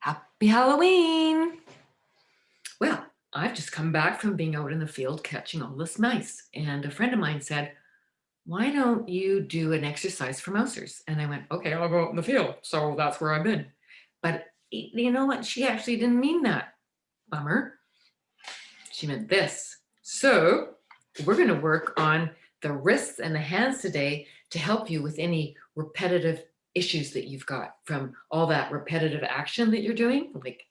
Happy Halloween! Well, I've just come back from being out in the field catching all this mice. And a friend of mine said, why don't you do an exercise for mousers? And I went, okay, I'll go out in the field. So that's where I've been. But you know what? She actually didn't mean that. Bummer. She meant this. So we're going to work on the wrists and the hands today to help you with any repetitive issues that you've got from all that repetitive action that you're doing, like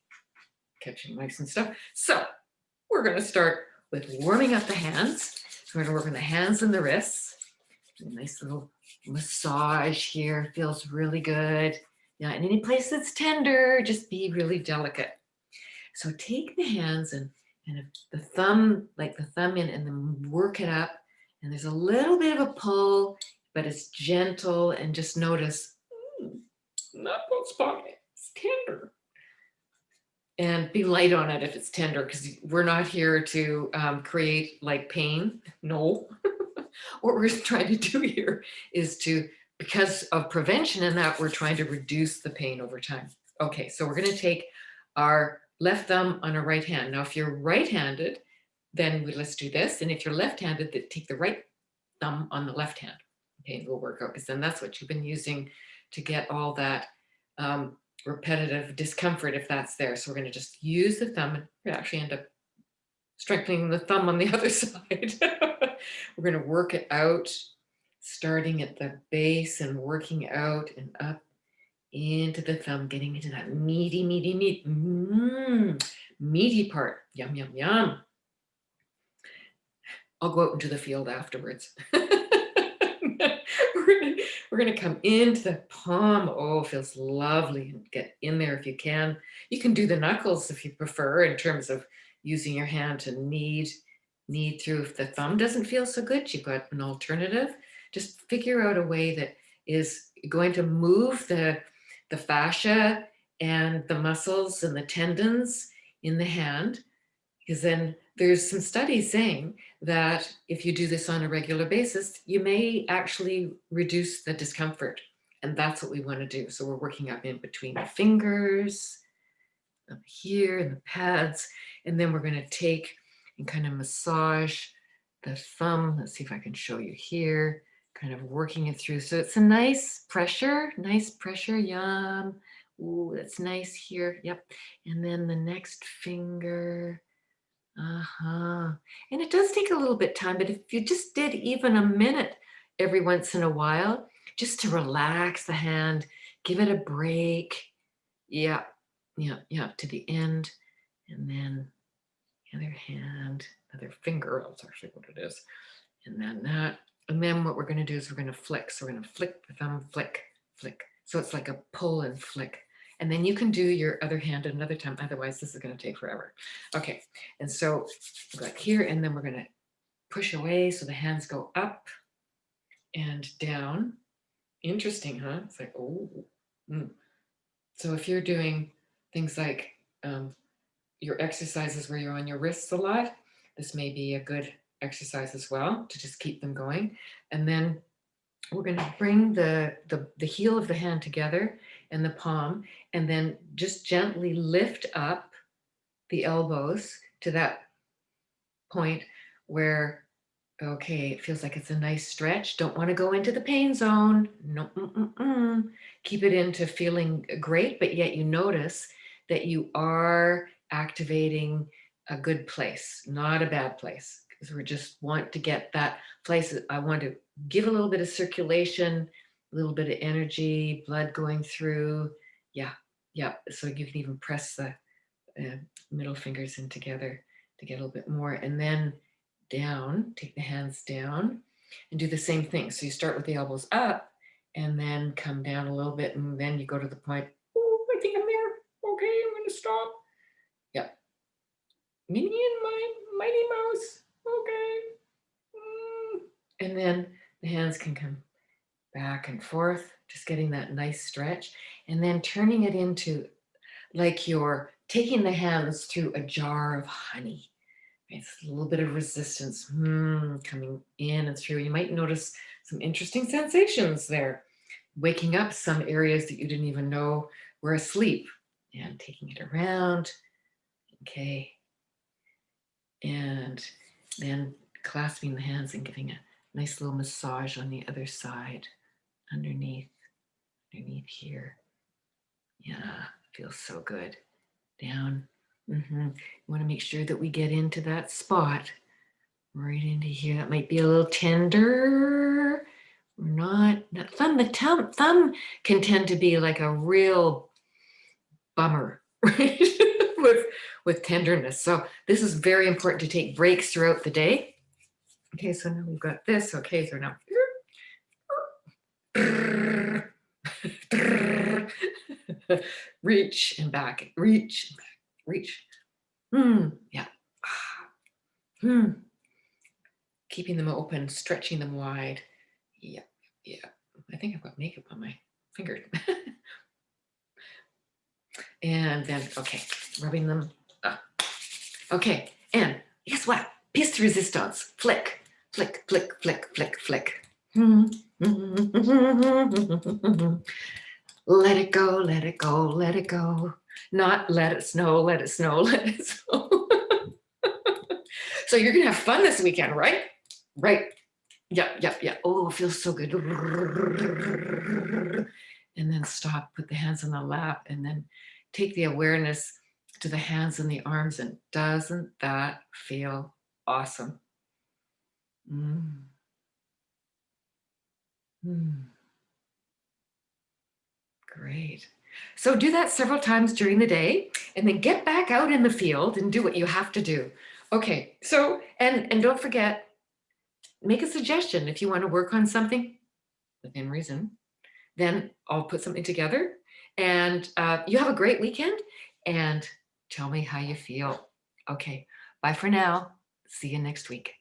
catching mice and stuff. So we're going to start with warming up the hands. So we're going to work on the hands and the wrists. A nice little massage here. Feels really good. Yeah, and any place that's tender, just be really delicate. So take the hands and the thumb, like the thumb in, and then work it up. And there's a little bit of a pull, but it's gentle. And just notice, not that spot, it's tender. And be light on it if it's tender, because we're not here to create like pain. No. What we're trying to do here is to, because of prevention and that, we're trying to reduce the pain over time. Okay, so we're going to take our left thumb on our right hand. Now, if you're right-handed, then let's do this. And if you're left-handed, then take the right thumb on the left hand. Okay, we'll work out, because then that's what you've been using to get all that repetitive discomfort, if that's there. So we're going to just use the thumb, and we actually end up strengthening the thumb on the other side. We're going to work it out, starting at the base and working out and up into the thumb, getting into that meaty, meaty part. Yum, yum, yum. I'll go out into the field afterwards. We're gonna come into the palm. Oh, it feels lovely. Get in there if you can. You can do the knuckles if you prefer, in terms of using your hand to knead through. If the thumb doesn't feel so good, you've got an alternative. Just figure out a way that is going to move the fascia and the muscles and the tendons in the hand, because then there's some studies saying that if you do this on a regular basis, you may actually reduce the discomfort. And that's what we want to do. So we're working up in between the fingers, up here in the pads, and then we're going to take and kind of massage the thumb. Let's see if I can show you here, kind of working it through. So it's a nice pressure, yum. Ooh, that's nice here. Yep. And then the next finger. Uh-huh. And it does take a little bit time, but if you just did even a minute every once in a while, just to relax the hand, give it a break. Yeah, yeah, to the end. And then the other hand, other finger, that's actually what it is. And then that. And then what we're going to do is we're going to flick. So we're going to flick the thumb, flick, flick. So it's like a pull and flick. And then you can do your other hand another time. Otherwise, this is going to take forever. Okay. And so like here, and then we're going to push away. So the hands go up and down. Interesting, huh? It's like, oh. So if you're doing things like your exercises where you're on your wrists a lot, this may be a good exercise as well to just keep them going. And then we're going to bring the heel of the hand together and the palm, and then just gently lift up the elbows to that point where, okay, it feels like it's a nice stretch. Don't want to go into the pain zone. No, keep it into feeling great, but yet you notice that you are activating a good place, not a bad place, because we just want to get that place. I want to give a little bit of circulation, a little bit of energy, blood going through. Yeah, yeah. So you can even press the middle fingers in together to get a little bit more. And then down, take the hands down and do the same thing. So you start with the elbows up and then come down a little bit, and then you go to the point, oh, I think I'm there. Okay, I'm going to stop. Yep. Minnie and my mighty mouse. Okay. And then the hands can come back and forth, just getting that nice stretch, and then turning it into like you're taking the hands through a jar of honey. It's a little bit of resistance coming in and through. You might notice some interesting sensations there, waking up some areas that you didn't even know were asleep. and taking it around. Okay. And then clasping the hands and giving a nice little massage on the other side, underneath here. Yeah, feels so good. Down. You want to make sure that we get into that spot, right into here. That might be a little tender. Or not. The thumb can tend to be like a real bummer, right? with tenderness. So this is very important to take breaks throughout the day. Okay, so now we've got this. Okay, so now reach and back, reach and back, reach. Yeah. Keeping them open, stretching them wide. Yeah, yeah. I think I've got makeup on my finger. And then, okay, rubbing them up. Okay, and guess what? Piece de resistance. Flick, flick, flick, flick, flick, flick. Let it go, let it go, let it go. Not let it snow, let it snow, let it snow. So you're gonna have fun this weekend, right? Right. Yep, yep, yep. Oh, it feels so good. And then stop, put the hands on the lap, and then take the awareness to the hands and the arms. And doesn't that feel awesome? Mm. Mm. Great. So do that several times during the day and then get back out in the field and do what you have to do. Okay, so, and don't forget, make a suggestion if you want to work on something within reason, then I'll put something together and you have a great weekend and tell me how you feel. Okay, bye for now. See you next week.